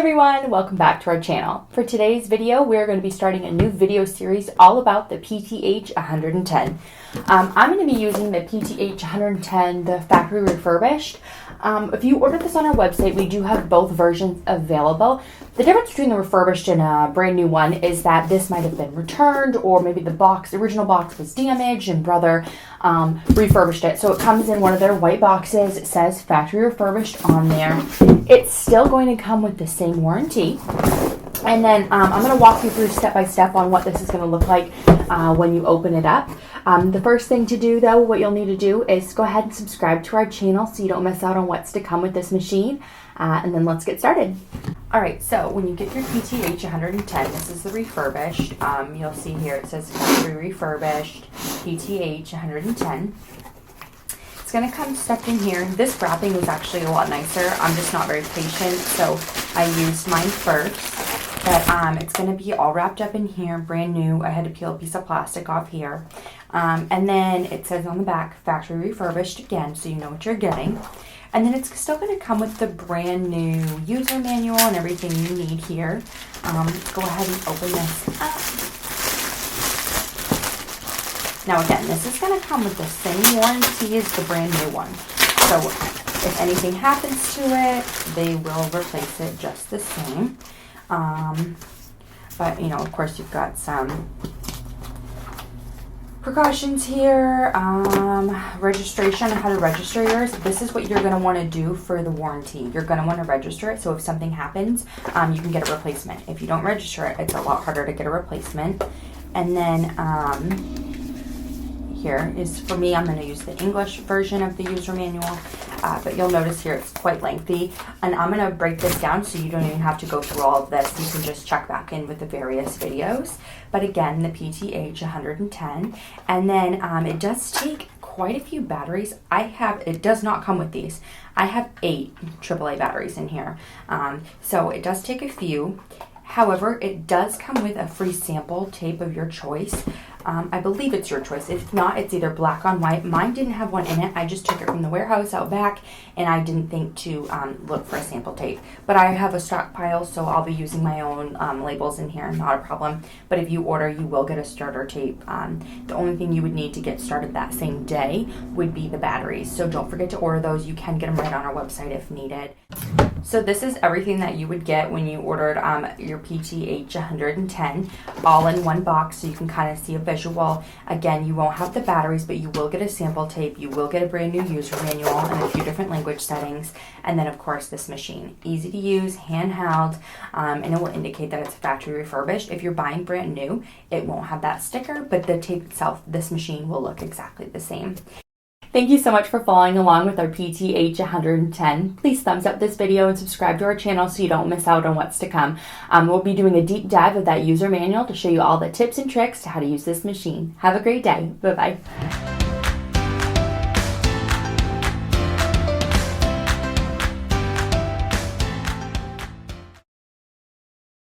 everyone, welcome back to our channel. For today's video, we're going to be starting a new video series all about the PTH110. I'm going to be using the PTH110, the factory refurbished. If you order this on our website, we do have both versions available. The difference between the refurbished and a brand new one is that this might have been returned, or maybe the original box was damaged and Brother refurbished it. So it comes in one of their white boxes. It says factory refurbished on there. It's still going to come with the same warranty. And then I'm going to walk you through step by step on what this is going to look like when you open it up. The first thing to do, though, what you'll need to do is go ahead and subscribe to our channel so you don't miss out on what's to come with this machine. And then let's get started. Alright, so when you get your PTH110, this is the refurbished. You'll see here it says factory refurbished PTH110. It's going to come stuck in here. This wrapping was actually a lot nicer. I'm just not very patient, so I used mine first. But it's going to be all wrapped up in here, brand new. I had to peel a piece of plastic off here. And then it says on the back, factory refurbished again, so you know what you're getting. And then it's still going to come with the brand new user manual and everything you need here. Let's go ahead and open this up. Now again, this is going to come with the same warranty as the brand new one. So if anything happens to it, they will replace it just the same. But, you know, of course, you've got some precautions here, registration, how to register yours. This is what you're going to want to do for the warranty. You're going to want to register it, so if something happens, you can get a replacement. If you don't register it, it's a lot harder to get a replacement. And then here is, for me, I'm going to use the English version of the user manual, but you'll notice here it's quite lengthy, and I'm going to break this down so you don't even have to go through all of this. You can just check back in with the various videos. But again, the PTH110, and then it does take quite a few batteries. It does not come with these. I have 8 AAA batteries in here, so it does take a few. However, it does come with a free sample tape of your choice. I believe it's your choice. If not, it's either black on white. Mine didn't have one in it. I just took it from the warehouse out back, and I didn't think to look for a sample tape. But I have a stockpile, so I'll be using my own labels in here. Not a problem. But if you order, you will get a starter tape. The only thing you would need to get started that same day would be the batteries. So don't forget to order those. You can get them right on our website if needed. So this is everything that you would get when you ordered your PTH110 all in one box, so you can kind of see a visual. Again, you won't have the batteries, but you will get a sample tape. You will get a brand new user manual and a few different language settings. And then, of course, this machine. Easy to use, handheld, and it will indicate that it's factory refurbished. If you're buying brand new, it won't have that sticker, but the tape itself, this machine will look exactly the same. Thank you so much for following along with our PTH110. Please thumbs up this video and subscribe to our channel so you don't miss out on what's to come. We'll be doing a deep dive of that user manual to show you all the tips and tricks to how to use this machine. Have a great day. Bye-bye.